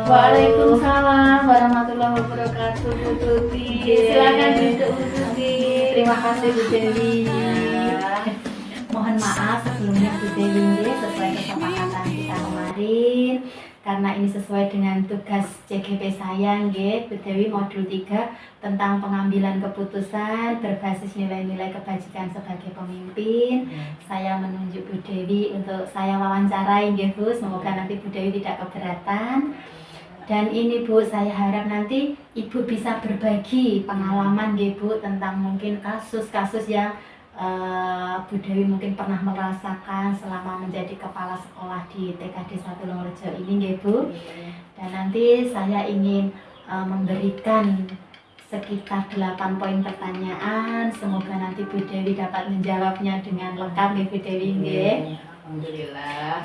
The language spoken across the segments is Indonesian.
Waalaikumsalam warahmatullahi wabarakatuh, Bu Tuti. Silakan duduk, Bu Tuti. Terima kasih, Bu Dewi. Mohon maaf sebelumnya, Bu Dewi, sesuai kesepakatan kita kemarin, karena ini sesuai dengan tugas CGP saya, Bu Dewi, modul 3 tentang pengambilan keputusan berbasis nilai-nilai kebajikan sebagai pemimpin. Saya menunjuk Bu Dewi untuk saya wawancarai, Bu. Semoga nanti Bu Dewi tidak keberatan. Dan ini Bu, saya harap nanti Ibu bisa berbagi pengalaman Bu tentang mungkin kasus-kasus yang Bu Dewi mungkin pernah merasakan selama menjadi kepala sekolah di TKD 1 Longrejo ini, Bu. Dan nanti saya ingin memberikan sekitar 8 poin pertanyaan. Semoga nanti Bu Dewi dapat menjawabnya dengan lengkap, Bu Dewi. Alhamdulillah.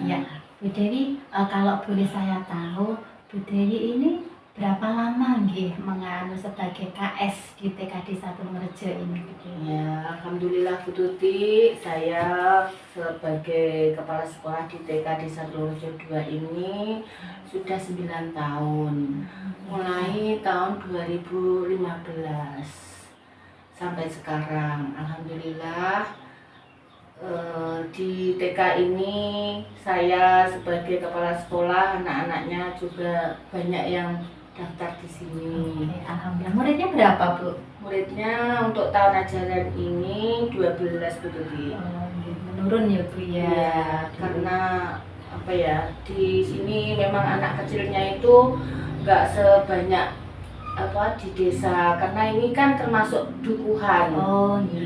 Ya, Bu Dewi, kalau boleh saya tahu, Bu Dewi ini berapa lama menganu sebagai KS di TKD 1 Longrejo ini? Ya, alhamdulillah Bu Tuti, saya sebagai kepala sekolah di TKD 1 Longrejo 2 ini sudah 9 tahun. Mulai tahun 2015 sampai sekarang. Alhamdulillah. Di TK ini saya sebagai kepala sekolah, anak-anaknya juga banyak yang daftar di sini. Alhamdulillah. Muridnya berapa, Bu? Muridnya untuk tahun ajaran ini 12, Bu Tuti. Menurun ya, Bu ya. Karena apa ya, di sini memang anak kecilnya itu nggak sebanyak di desa, karena ini kan termasuk dukuhan. Oke.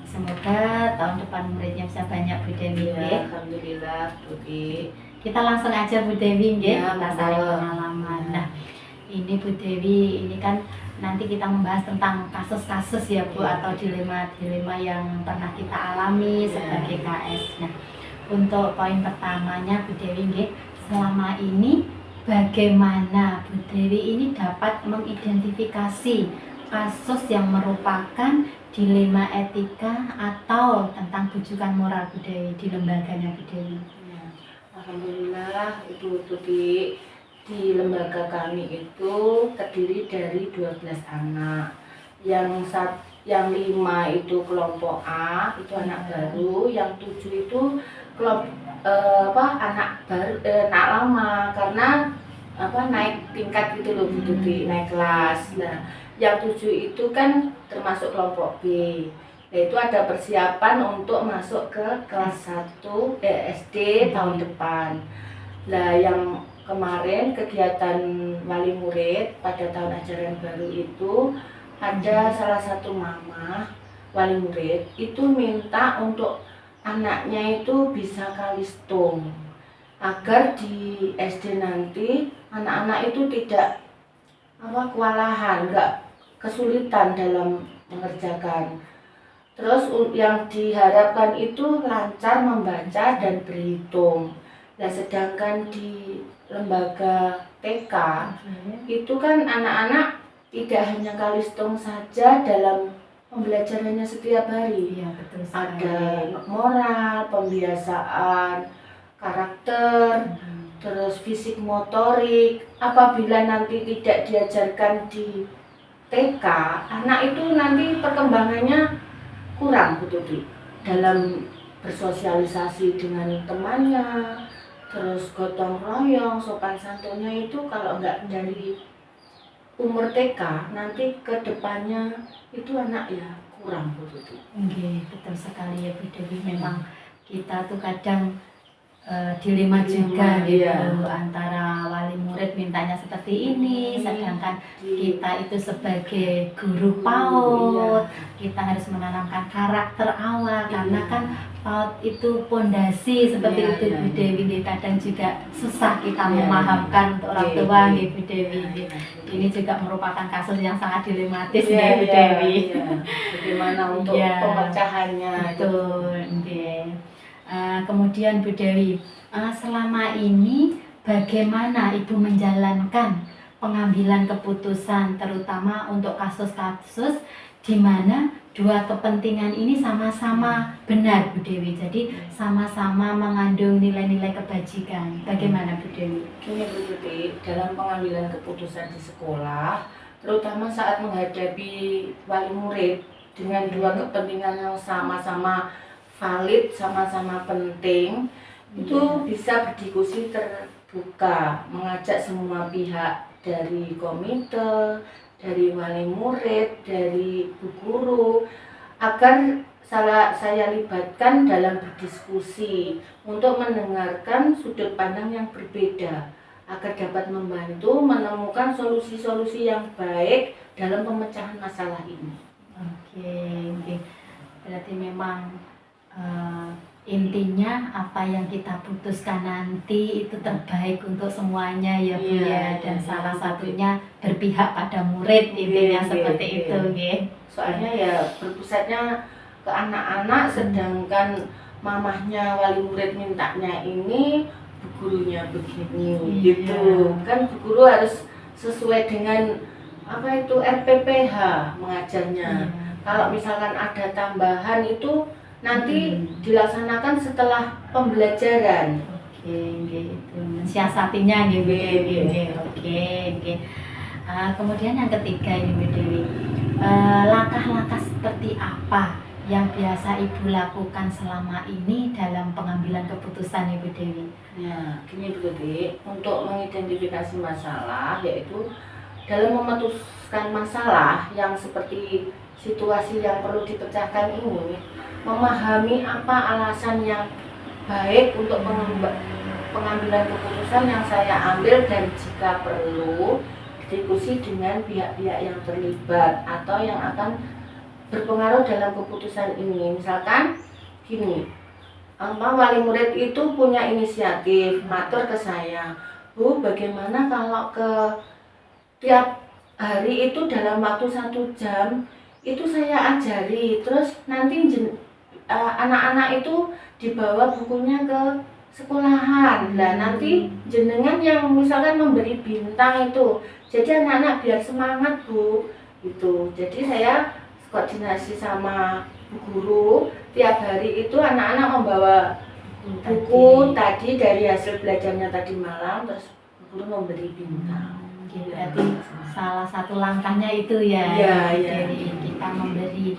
Semoga tahun depan muridnya bisa banyak, Bu Dewi. Alhamdulillah, Bu Dewi. Kita langsung aja, Bu Dewi, Ya, kita saling pengalaman. Nah, ini Bu Dewi, ini kan nanti kita membahas tentang kasus-kasus ya, Bu, atau dilema-dilema yang pernah kita alami sebagai KS. Nah, untuk poin pertamanya, Bu Dewi, selama ini bagaimana Bu Dewi ini dapat mengidentifikasi kasus yang merupakan dilema etika atau tentang bujukan moral Bu Dewi di lembaganya Bu Dewi? Alhamdulillah, Ibu Tuti, di lembaga kami itu terdiri dari 12 anak. Yang 5 itu kelompok A, itu anak baru, yang 7 itu kelompok anak baru, anak lama, karena naik tingkat gitu loh, Bu Tuti, naik kelas. Nah, yang 7 itu kan termasuk kelompok B. Nah, itu ada persiapan untuk masuk ke kelas 1 SD tahun depan. Nah, yang kemarin kegiatan wali murid pada tahun ajaran baru itu ada salah satu mama wali murid itu minta untuk anaknya itu bisa kalistung, agar di SD nanti anak-anak itu tidak kewalahan, enggak kesulitan dalam mengerjakan. Terus yang diharapkan itu lancar membaca dan berhitung. Nah, sedangkan di lembaga TK itu kan anak-anak tidak hanya kalistung saja dalam pembelajarannya setiap hari. Iya, betul sekali. Ada moral, pembiasaan, karakter, terus fisik motorik. Apabila nanti tidak diajarkan di TK, anak itu nanti perkembangannya kurang, Bu Tuti, dalam bersosialisasi dengan temannya, terus gotong royong, sopan santunnya itu kalau nggak dari umur TK, nanti ke depannya itu anak ya kurang, Bu Tuti. Betul sekali ya, Bu Dewi. Memang kita tuh kadang dilema juga gitu, antara wali murid mintanya seperti ini, sedangkan kita itu sebagai guru PAUD, kita harus menanamkan karakter awal, karena kan PAUD itu pondasi seperti itu, Bu Dewi. Kadang juga susah kita memahamkan untuk orang tua, Bu Dewi. Ini juga merupakan kasus yang sangat dilematis, Bu Dewi. Bagaimana untuk pemecahannya? Betul. Kemudian Bu Dewi, selama ini bagaimana Ibu menjalankan pengambilan keputusan, terutama untuk kasus-kasus di mana dua kepentingan ini sama-sama benar Bu Dewi. Jadi sama-sama mengandung nilai-nilai kebajikan. Bagaimana Bu Dewi? Gini Bu Tuti, dalam pengambilan keputusan di sekolah, terutama saat menghadapi wali murid dengan dua kepentingan yang sama-sama valid, sama-sama penting, itu bisa berdiskusi terbuka, mengajak semua pihak dari komite, dari wali murid, dari bu guru, agar saya libatkan dalam berdiskusi untuk mendengarkan sudut pandang yang berbeda agar dapat membantu menemukan solusi-solusi yang baik dalam pemecahan masalah ini. Oke. Berarti memang intinya apa yang kita putuskan nanti itu terbaik untuk semuanya ya Bu ya. Dan salah satunya berpihak pada murid, intinya seperti itu nggih. Soalnya ya berpusatnya ke anak-anak, sedangkan mamahnya wali murid mintanya ini, bu gurunya begini gitu. Kan bu guru harus sesuai dengan apa itu RPPH mengajarnya. Kalau misalkan ada tambahan itu nanti dilaksanakan setelah pembelajaran. Oke, gitu. Mensiasatinya gitu. Oke. Kemudian yang ketiga ini Bu Dewi, langkah-langkah seperti apa yang biasa Ibu lakukan selama ini dalam pengambilan keputusan Ibu Dewi? Ya, gini Bu Dewi, untuk mengidentifikasi masalah, yaitu dalam memutuskan masalah yang seperti situasi yang perlu dipecahkan ini, memahami apa alasan yang baik untuk pengambilan keputusan yang saya ambil, dan jika perlu diskusi dengan pihak-pihak yang terlibat atau yang akan berpengaruh dalam keputusan ini. Misalkan gini, wali murid itu punya inisiatif, matur ke saya, Bu, bagaimana kalau ke tiap hari itu dalam waktu 1 jam itu saya ajari, terus nanti anak-anak itu dibawa bukunya ke sekolahan. Nah nanti jenengan yang misalkan memberi bintang itu, jadi anak-anak biar semangat Bu gitu. Jadi saya koordinasi sama bu guru, tiap hari itu anak-anak membawa buku tadi dari hasil belajarnya tadi malam, terus bu guru memberi bintang. Berarti salah satu langkahnya itu ya, jadi kita memberi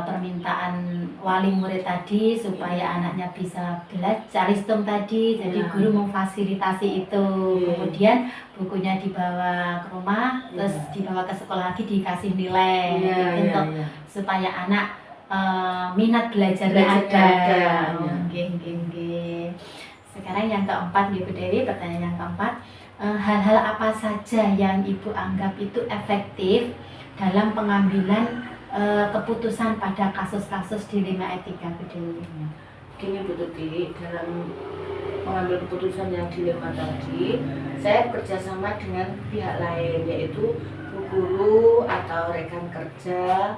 permintaan wali murid tadi supaya anaknya bisa belajar sistem tadi, jadi guru memfasilitasi itu. Kemudian bukunya dibawa ke rumah, terus dibawa ke sekolah lagi, dikasih nilai untuk supaya anak minat belajarnya ada. Sekarang yang keempat Ibu Dewi, pertanyaan yang keempat, hal-hal apa saja yang Ibu anggap itu efektif dalam pengambilan keputusan pada kasus-kasus dilema etika Bu Dewi? Gini Bu Tuti, dalam mengambil keputusan yang dilema tadi, saya bekerjasama dengan pihak lain, yaitu bu guru atau rekan kerja.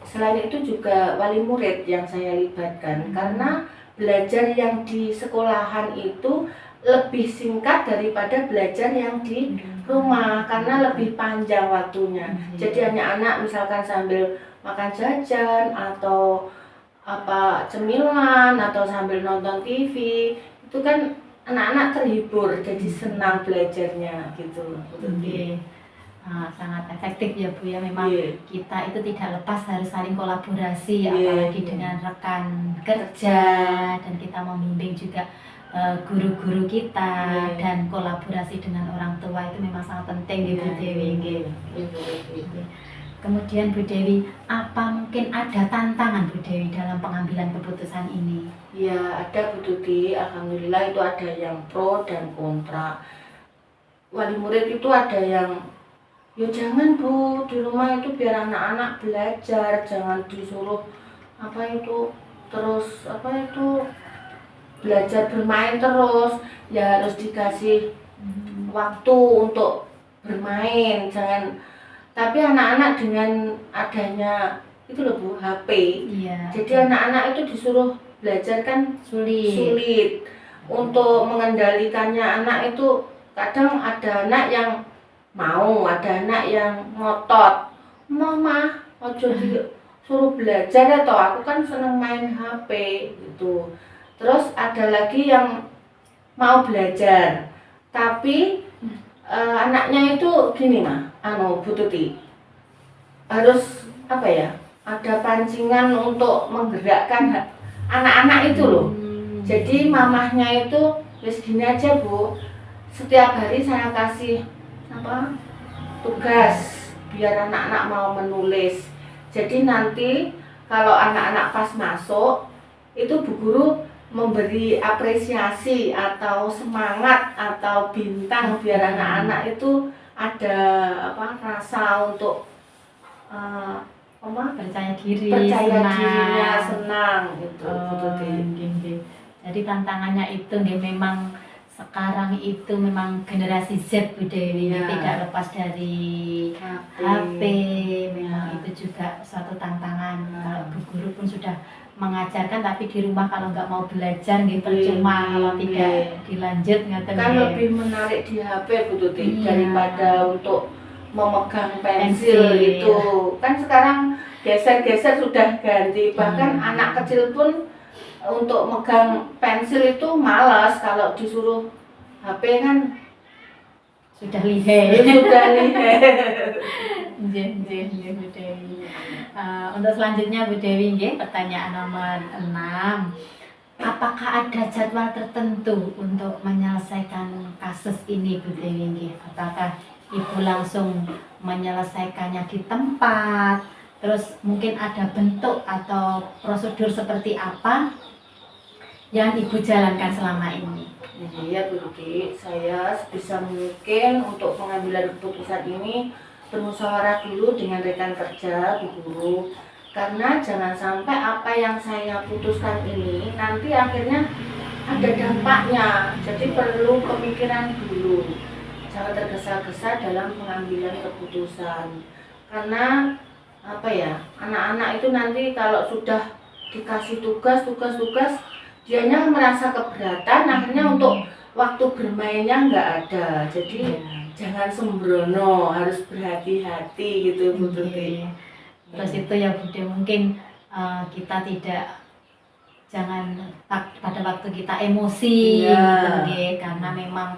Selain itu juga wali murid yang saya libatkan, karena belajar yang di sekolahan itu lebih singkat daripada belajar yang di rumah, karena lebih panjang waktunya. Jadi hanya anak misalkan sambil makan jajan atau apa cemilan atau sambil nonton TV, itu kan anak-anak terhibur, jadi senang belajarnya gitu. Sangat efektif ya Bu ya, memang kita itu tidak lepas harus saling kolaborasi, apalagi dengan rekan kerja, dan kita membimbing juga guru-guru kita, dan kolaborasi dengan orang tua itu memang sangat penting di Bu Dewi. Kemudian Bu Dewi, apa mungkin ada tantangan Bu Dewi dalam pengambilan keputusan ini? Ya ada Bu Tuti, alhamdulillah itu ada yang pro dan kontra. Wali murid itu ada yang, ya jangan Bu, di rumah itu biar anak-anak belajar, jangan disuruh belajar bermain terus, ya harus dikasih waktu untuk bermain, jangan. Tapi anak-anak dengan adanya itu loh Bu, HP, jadi anak-anak itu disuruh belajar kan sulit. Untuk mengendalikannya anak itu kadang ada anak yang mau, ada anak yang ngotot, Mama ojo disuruh belajar atau aku kan seneng main HP gitu. Terus ada lagi yang mau belajar tapi anaknya itu gini mah, Bu Tuti, harus apa ya, ada pancingan untuk menggerakkan anak-anak itu loh. Jadi mamahnya itu wis gini aja Bu, setiap hari saya kasih tugas biar anak-anak mau menulis. Jadi nanti kalau anak-anak pas masuk itu Bu Guru memberi apresiasi atau semangat atau bintang biar anak-anak itu ada rasa untuk percaya diri, dirinya senang gitu. Jadi tantangannya itu memang sekarang itu memang generasi Z Bu Dewi, tidak lepas dari HP. Memang itu juga suatu tantangan. Kalau Bu Guru pun sudah mengajarkan, tapi di rumah kalau nggak mau belajar percuma kalau tidak dilanjut. Kan lebih menarik di HP Bu Tuti daripada untuk memegang pensil itu. Kan sekarang geser-geser sudah ganti, bahkan anak kecil pun untuk megang pensil itu malas, kalau disuruh HP kan sudah lihe. Bu Dewi. Untuk selanjutnya Bu Dewi, pertanyaan nomor 6. Apakah ada jadwal tertentu untuk menyelesaikan kasus ini Bu Dewi? Apakah Ibu langsung menyelesaikannya di tempat? Terus mungkin ada bentuk atau prosedur seperti apa yang Ibu jalankan selama ini? Iya Bu Tuti, saya sebisa mungkin untuk pengambilan keputusan ini bermusyawarah dulu dengan rekan kerja Bu Guru, karena jangan sampai apa yang saya putuskan ini nanti akhirnya ada dampaknya. Jadi perlu pemikiran dulu, jangan tergesa-gesa dalam pengambilan keputusan, karena anak-anak itu nanti kalau sudah dikasih tugas dianya merasa keberatan, akhirnya untuk waktu bermainnya nggak ada. Jadi jangan sembrono, harus berhati-hati gitu Bu Tuti. Terus itu ya Bude, mungkin kita jangan pada waktu kita emosi karena memang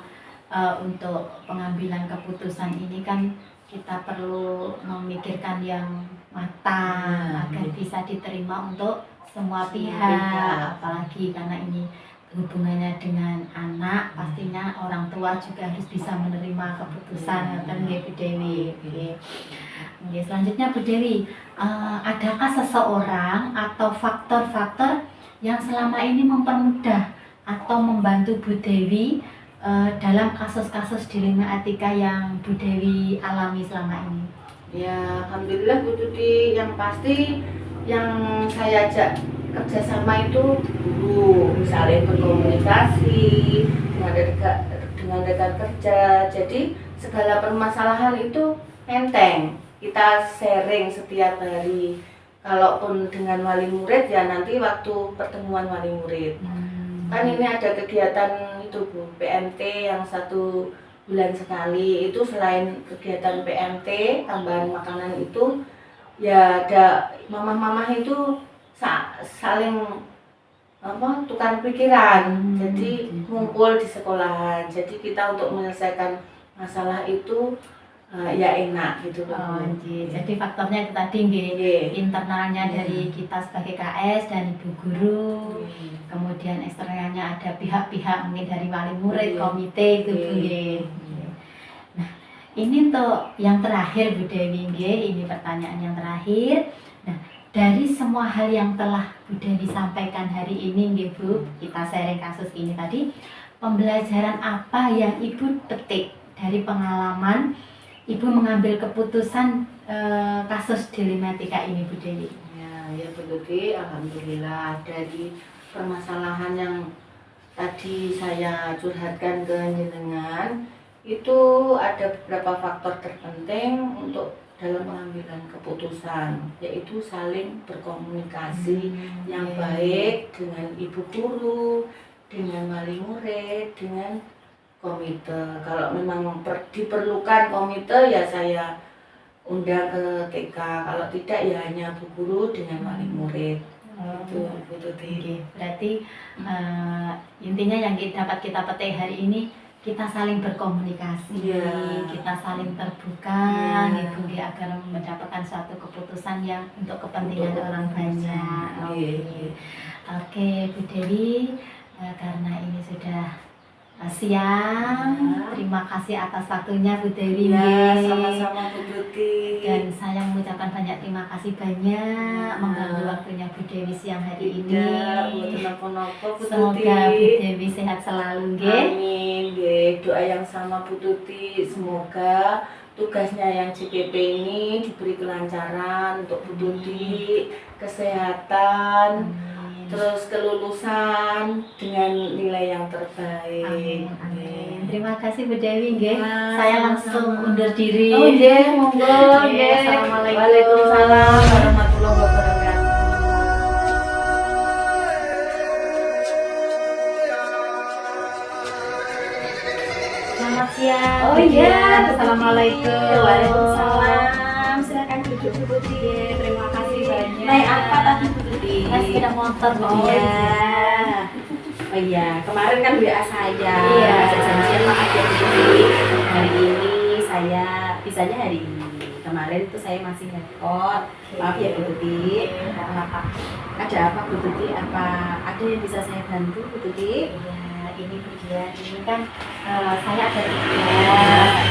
untuk pengambilan keputusan ini kan kita perlu memikirkan yang matang agar bisa diterima untuk semua pihak, apalagi karena ini hubungannya dengan anak, pastinya orang tua juga harus bisa menerima keputusan Bu Dewi. Selanjutnya Bu Dewi, adakah seseorang atau faktor-faktor yang selama ini mempermudah atau membantu Bu Dewi dalam kasus-kasus dilema etika yang Bu Dewi alami selama ini? Ya, alhamdulillah Bu Tuti, yang pasti yang saya ajak kerjasama itu guru, misalnya berkomunikasi dengan rekan kerja. Jadi segala permasalahan itu enteng, kita sharing setiap hari. Kalaupun dengan wali murid ya nanti waktu pertemuan wali murid. Kan ini ada kegiatan itu Bu, PMT yang 1 bulan sekali. Itu selain kegiatan PMT, tambahan makanan itu ya ada mamah-mamah itu saling tukar pikiran. Jadi ngumpul di sekolahan. Jadi kita untuk menyelesaikan masalah itu ya enak gitu loh. Jadi faktornya itu tadi internalnya dari kita sebagai KS dan Ibu Guru, kemudian eksternalnya ada pihak-pihak mungkin dari wali murid, komite itu Bu. Nah, ini untuk yang terakhir Bu Dewi, ini pertanyaan yang terakhir. Nah, dari semua hal yang telah Bu Dewi sampaikan hari ini Bu, kita sharing kasus ini tadi, pembelajaran apa yang Ibu petik dari pengalaman Ibu mengambil keputusan kasus dilema etika ini Bu Dewi? Ya Bu Tuti, alhamdulillah dari permasalahan yang tadi saya curhatkan ke jenengan, itu ada beberapa faktor terpenting untuk dalam pengambilan keputusan, yaitu saling berkomunikasi yang baik dengan ibu guru, dengan wali murid, dengan komite. Kalau memang diperlukan komite ya saya undang ke TK. Kalau tidak ya hanya Bu Guru dengan wali murid. Itu Bu Tuti. Berarti intinya yang dapat kita petik hari ini, kita saling berkomunikasi, kita saling terbuka, gitu, agar mendapatkan suatu keputusan yang untuk kepentingan orang banyak. Oke, Bu Dewi, karena ini sudah siang, terima kasih atas waktunya Bu Dewi. Sama-sama Bu Tuti. Dan saya mengucapkan banyak terima kasih banyak mengganggu waktunya Bu Dewi siang hari ini. Semoga Bu Dewi sehat selalu, nggih. Amin, nggih. Doa yang sama Bu Tuti, semoga tugasnya yang CPP ini diberi kelancaran untuk Bu Tuti, kesehatan, terus kelulusan dengan nilai yang terbaik. Amin. Terima kasih Bu Dewi, nggih. Saya langsung undur diri. Oh nggih, monggo nggih. Assalamualaikum. Waalaikumsalam warahmatullahi wabarakatuh. Selamat siang. Oh iya, Assalamualaikum. Waalaikumsalam. Silakan duduk Bu Tuti. Terima kasih banyak. Naik apa tadi Bu Tuti? Naik sepeda motor, Bu. Oh iya, kemarin kan WA saya. Iya. Saya janjian sama Adik Tuti. Hari ini saya bisanya hari ini. Kemarin itu saya masih repot. Maaf ya Bu Tuti. Ada apa Bu Tuti? Apa ada yang bisa saya bantu Bu Tuti? Iya, ini Bu Dian. Ini kan saya ada tugas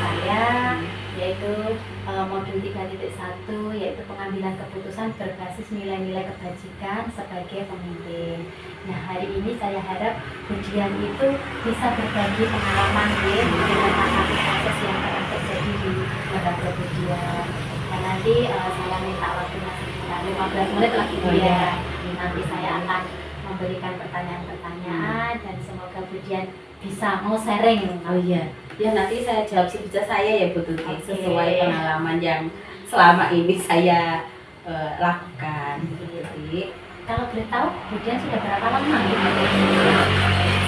saya, yaitu modul 3.1, yaitu pengambilan keputusan berbasis nilai-nilai kebajikan sebagai pemimpin. Nah, hari ini saya harap Bu Dian itu bisa berbagi pengalaman dengan kasus-kasus yang pernah terjadi di lembaga Bu Dian. Dan nanti saya minta waktunya sekitar 15 menit lagi Bu ya. Nanti saya akan memberikan pertanyaan-pertanyaan dan semoga Bu Dian bisa mau sharing. Oh iya, ya nanti saya jawab sebisa saya ya Bu Tuti, sesuai pengalaman yang selama ini saya lakukan Bu Tuti. Kalau boleh tahu, Bu Dian sudah berapa lama gitu?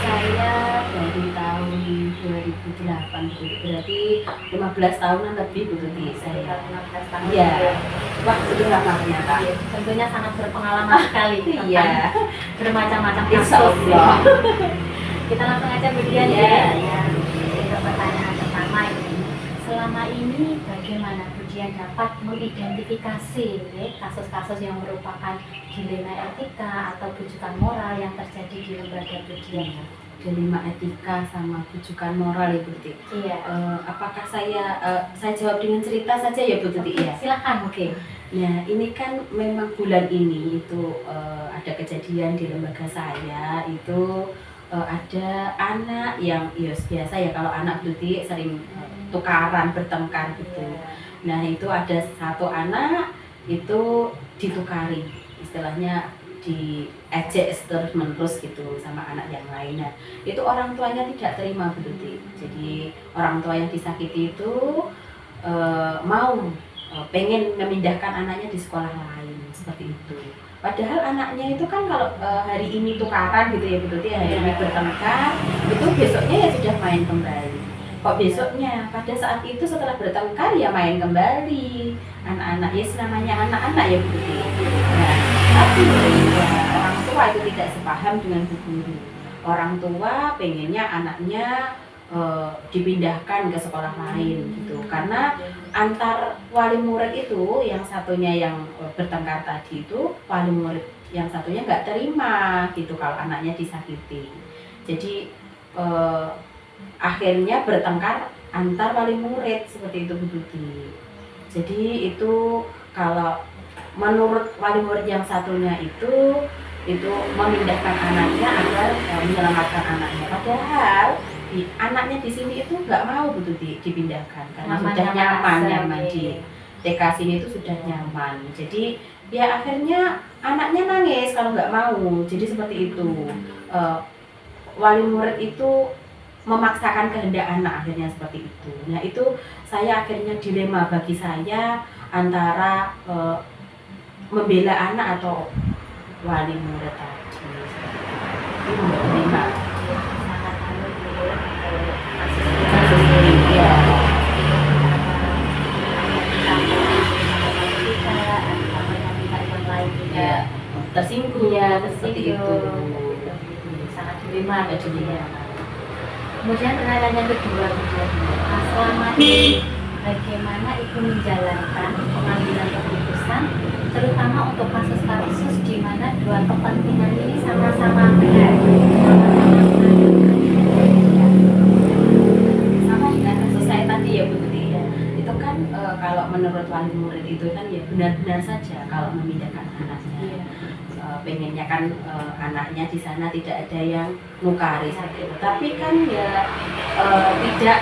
Saya dari tahun 2008 Bu Tuti, berarti 15 tahunan lebih Bu Tuti saya. 15 tahun. Iya, wah itu lama ternyata. Tentunya sangat berpengalaman sekali. Iya, Bermacam-macam Insya kasus. Allah. Kita langsung aja Bu Dian Iya. ya. Untuk pertanyaan pertama ini, selama ini bagaimana Bu Dian dapat mengidentifikasi kasus-kasus yang merupakan dilema etika atau bujukan moral yang terjadi di lembaga Bu Dian? Dilema etika sama bujukan moral ya Bu Tuti. Iya. Apakah saya jawab dengan cerita saja ya Bu Tuti ya? Silakan. Oke. Nah ini kan memang bulan ini itu ada kejadian di lembaga saya itu ada anak yang biasa ya, kalau anak Tuti sering tukaran bertengkar gitu. Nah itu ada satu anak itu ditukari, istilahnya diejek terus menerus gitu sama anak yang lain. Nah itu orang tuanya tidak terima Bu Tuti. Jadi orang tua yang disakiti itu pengen memindahkan anaknya di sekolah lain seperti itu. Padahal anaknya itu kan kalau hari ini tukaran gitu ya Bu Tuti, hari ini bertengkar, itu besoknya ya sudah main kembali. Kok besoknya? Pada saat itu setelah bertengkar ya main kembali. Anak-anak ya namanya anak-anak ya Bu Tuti. Nah, tapi ya, orang tua itu tidak sepaham dengan Bu Guru. Orang tua pengennya anaknya dipindahkan ke sekolah lain gitu, karena antar wali murid itu yang satunya yang bertengkar tadi itu wali murid yang satunya nggak terima gitu kalau anaknya disakiti. Jadi akhirnya bertengkar antar wali murid seperti itu Bu Tuti. Jadi itu kalau menurut wali murid yang satunya itu memindahkan anaknya agar menyelamatkan anaknya, padahal anaknya di sini itu nggak mau Bu Tuti dipindahkan karena sudah nyaman di TK sini itu sudah nyaman. Jadi ya akhirnya anaknya nangis kalau nggak mau. Jadi seperti itu. Wali murid itu memaksakan kehendak anak, akhirnya seperti itu. Nah itu saya akhirnya dilema bagi saya antara membela anak atau wali murid tadi. Itu dilema. itu. Sangat dilema Ya, gitu ya. dilema. Kemudian pertanyaan yang kedua, selama ini bagaimana Ibu menjalankan pengambilan keputusan, terutama untuk kasus-kasus di mana dua kepentingan ini sama-sama benar, Sama dengan kasus saya tadi ya Bu Tuti ya. Itu kan kalau menurut wali murid itu kan ya benar-benar saja kalau memindahkan anaknya. Pengennya kan anaknya di sana tidak ada yang nukari seperti itu. Tapi kan ya tidak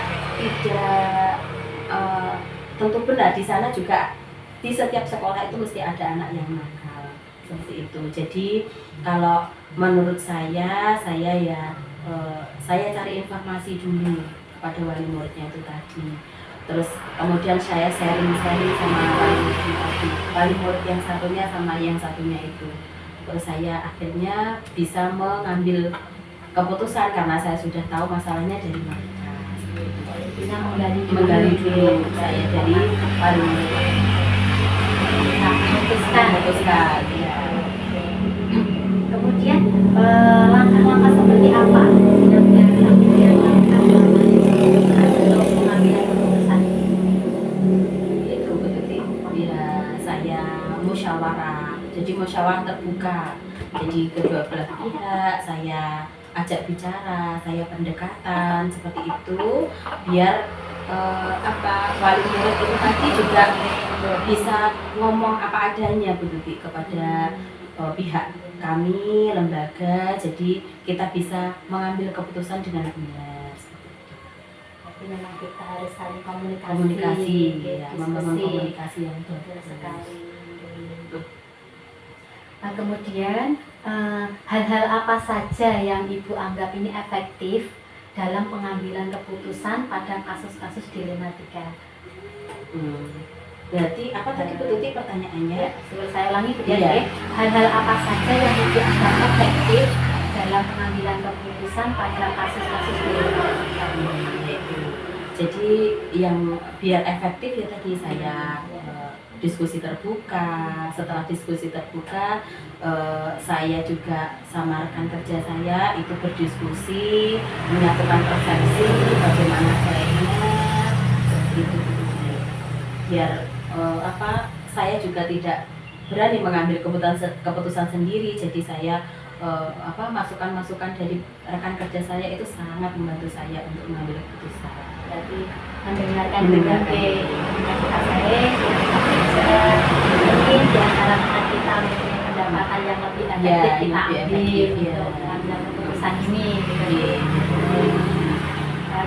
tentu benar di sana juga di setiap sekolah itu mesti ada anak yang nakal seperti itu. Jadi kalau menurut saya ya saya cari informasi dulu pada wali muridnya itu tadi. Terus kemudian saya sharing sama wali murid yang satunya sama yang satunya itu. Terus saya akhirnya bisa mengambil keputusan karena saya sudah tahu masalahnya dari mereka. bisa Menggali dulu saya dari wali murid. Memutuskan. Ya. Kemudian langkah-langkah seperti apa yang kemudian lakukan untuk pengambilan keputusan? Itu berarti ya saya musyawarah. Jadi musyawarah terbuka. Jadi kedua belah pihak saya ajak bicara, saya pendekatan seperti itu biar wali murid itu tadi juga bisa ngomong apa adanya Bu Tuti kepada pihak kami lembaga, jadi kita bisa mengambil keputusan dengan benar. Jadi memang kita harus saling Komunikasi ya, diskusi. membangun komunikasi yang Betul bagus sekali. Nah, kemudian hal-hal apa saja yang Ibu anggap ini efektif dalam pengambilan keputusan pada kasus-kasus dilematika? Berarti apa tadi Bu Tuti pertanyaannya? Saya ulangi kemudian Iya. ya. Hal-hal apa saja yang Ibu anggap efektif dalam pengambilan keputusan pada kasus-kasus dilematika? Jadi yang biar efektif ya tadi saya diskusi terbuka. Setelah diskusi terbuka saya juga sama rekan kerja saya itu berdiskusi, menyatukan persepsi bagaimana baiknya itu biar saya juga tidak berani mengambil keputusan sendiri. Jadi saya masukan-masukan dari rekan kerja saya itu sangat membantu saya untuk mengambil keputusan. Jadi mendengarkan berbagai komunikasi saya, mungkin di antara kita mempunyai pendapatan yang lebih efektif kita ambil untuk mengambil keputusan ini.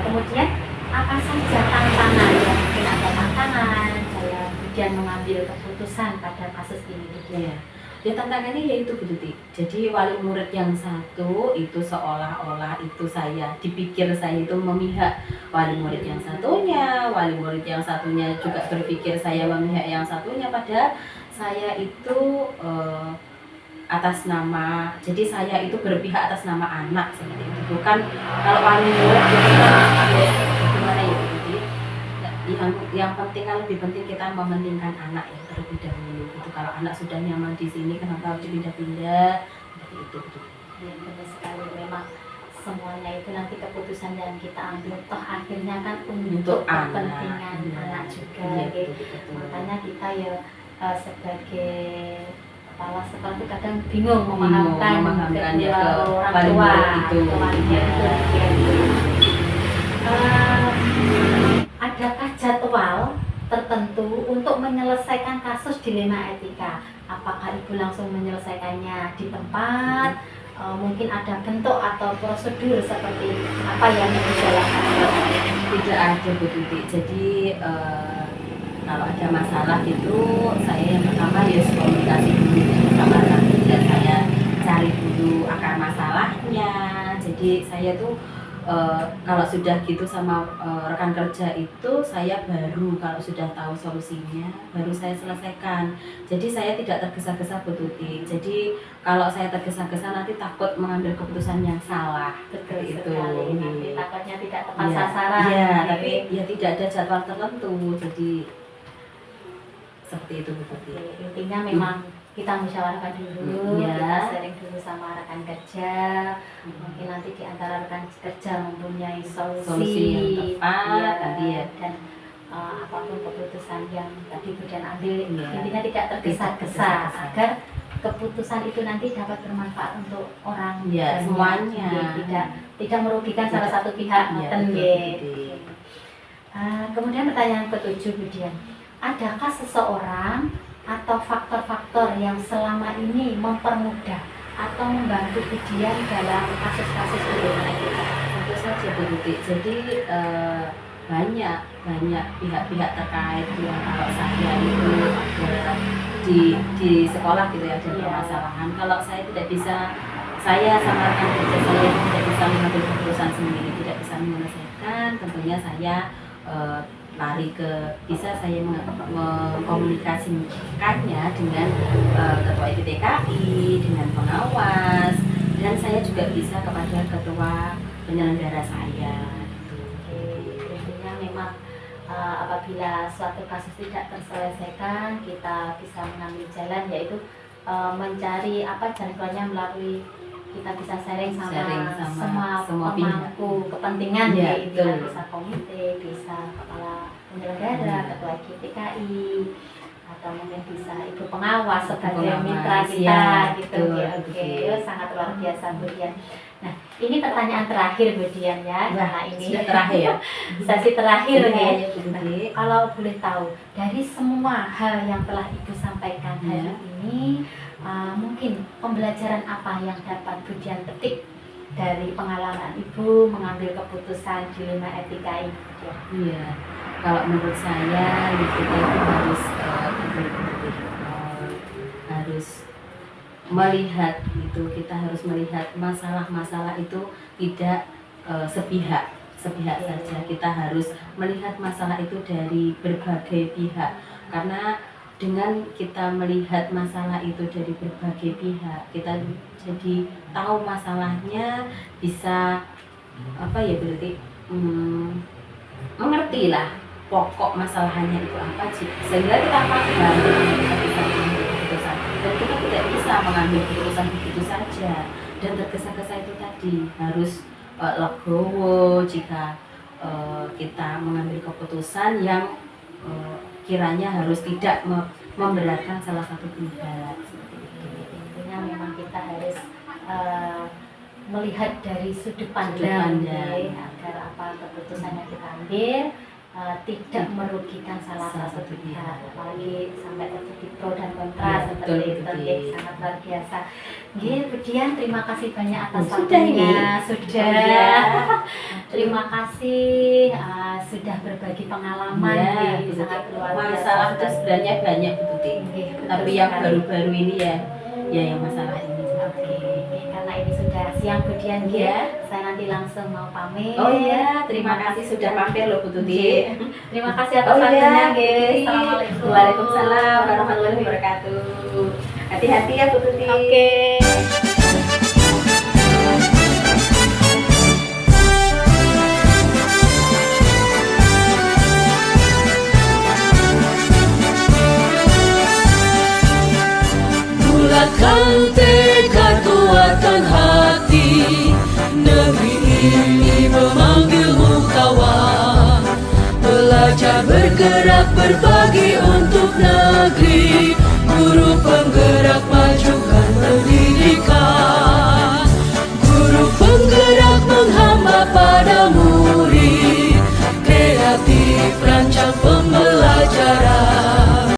Kemudian apa saja tantangan yang mungkin ada tantangan dalam kemudian mengambil keputusan pada kasus ini? Ya tantangannya yaitu Bu Tuti. Jadi wali murid yang satu itu seolah-olah itu saya dipikir saya itu memihak wali murid yang satunya, wali murid yang satunya juga berpikir saya memihak yang satunya, padahal saya itu atas nama, jadi saya itu berpihak atas nama anak seperti itu. Bukan kalau wali murid itu kan gimana ya Bu Tuti? Yang penting kan lebih penting kita mementingkan anak yang terlebih dahulu. Itu kalau anak sudah nyaman di sini kenapa harus dipindah-pindah seperti itu. Ya, benar sekali. Memang semuanya itu nanti keputusan yang kita ambil toh akhirnya kan untuk kepentingan anak juga. Ya, makanya kita ya sebagai kepala sekolah itu kadang bingung memahamkan kedua orang tua itu. Adakah jadwal tertentu untuk menyelesaikan kasus dilema etika? Apakah Ibu langsung menyelesaikannya di tempat? Mungkin ada bentuk atau prosedur seperti apa yang dijalankan? Tidak ada Bu Tuti. Jadi kalau ada masalah itu saya yang pertama ya komunikasi dulu sama rekan kerja saya, cari dulu akar masalahnya. Jadi saya tuh kalau sudah gitu sama rekan kerja itu saya baru kalau sudah tahu solusinya baru saya selesaikan. Jadi saya tidak tergesa-gesa Bu Tuti. Jadi kalau saya tergesa-gesa nanti takut mengambil keputusan yang salah. Betul itu. Nanti takutnya tidak tepat sasaran. Iya, tapi ya tidak ada jadwal tertentu. Jadi seperti itu Bu Tuti. Intinya memang kita musyawarahkan dulu, Ya. kita sharing dulu sama rekan kerja. Mungkin nanti di antara rekan kerja mempunyai Solusi yang tepat ya, tadi ya. dan apapun keputusan yang tadi Budian ambil, Ya. intinya tidak tergesa-gesa agar keputusan itu nanti dapat bermanfaat untuk orang Ya, banyak. semuanya. Ya, tidak merugikan salah satu pihak. Ya, ngoten, betul, nggih. betul. Kemudian pertanyaan ke-7 Budian, adakah seseorang atau faktor-faktor yang selama ini mempermudah atau membantu Budian dalam kasus-kasus ini? Tentu saja Bu Tuti. Jadi banyak pihak-pihak terkait yang kalau saya itu ada di sekolah gitu ya, ada Iya. permasalahan. Kalau saya tidak bisa, saya sama rekan kerja saya tidak bisa mengambil keputusan sendiri, tidak bisa menyelesaikan, tentunya saya lari ke, bisa saya mengkomunikasikannya dengan ketua IPTKI, dengan pengawas, dan saya juga bisa kepada ketua penyelenggara saya. Intinya memang apabila suatu kasus tidak terselesaikan, kita bisa mengambil jalan, yaitu mencari jalan keluarnya melalui kita bisa sharing sama semua pemangku kepentingan, Ya, yaitu betul. bisa komite, bisa kepala penyelenggara, ketua KPKI, atau mungkin bisa ibu pengawas sebagai pengawas, mitra kita, ya, gitu. betul, Oke, betul. sangat luar biasa Budian. Nah, ini pertanyaan terakhir Budian ya, karena ini Sudah terakhir ya. sesi terakhir Iya, ya. ya, Bu Tuti. Kalau boleh tahu, dari semua hal yang telah Ibu sampaikan hari Ya. ini, mungkin pembelajaran apa yang dapat Budian petik dari pengalaman Ibu mengambil keputusan di 5 etika ini? Budian? Iya, kalau menurut saya kita itu harus harus melihat itu, kita harus melihat masalah-masalah itu tidak sepihak saja. Kita harus melihat masalah itu dari berbagai pihak, karena dengan kita melihat masalah itu dari berbagai pihak, kita jadi tahu masalahnya, bisa berarti mengerti lah pokok masalahnya itu apa sih, sehingga kita paham, kita bisa mengambil keputusan, dan kita tidak bisa mengambil keputusan begitu saja, dan tergesa-gesa itu tadi harus legowo jika kita mengambil keputusan yang kiranya harus tidak memberatkan salah satu pihak. Intinya memang kita harus melihat dari sudut pandang, pandang. agar apa keputusan yang kita ambil tidak merugikan salah satu pihak, apalagi sampai terjadi pro dan kontra Ya, seperti betul, itu. betul. Nggih, sangat luar biasa. Nggih, Budian, terima kasih banyak atas Sudah waktunya. ini? Sudah. Oh, iya. Terima kasih sudah berbagi pengalaman. Ya, Nggih, sangat luar biasa. masalah itu sebenarnya banyak Bu Tuti. Nggih, betul Tapi yang sekali. baru-baru ini ya yang masalah ini. Oke, karena ini sudah siang Budian, nggih, Iya. saya nanti langsung mau pamit. Oh iya, terima kasih sudah mampir loh Bu Tuti. Terima kasih atas Oh waktunya, iya, nggih. Assalamualaikum. Waalaikumsalam warahmatullahi wabarakatuh. Hati-hati ya Bu Tuti. Oke. Bulatkan tekad, kuatkan hati. Negeri ini memanggilmu kawan. Belajar bergerak berbagi untuk negeri.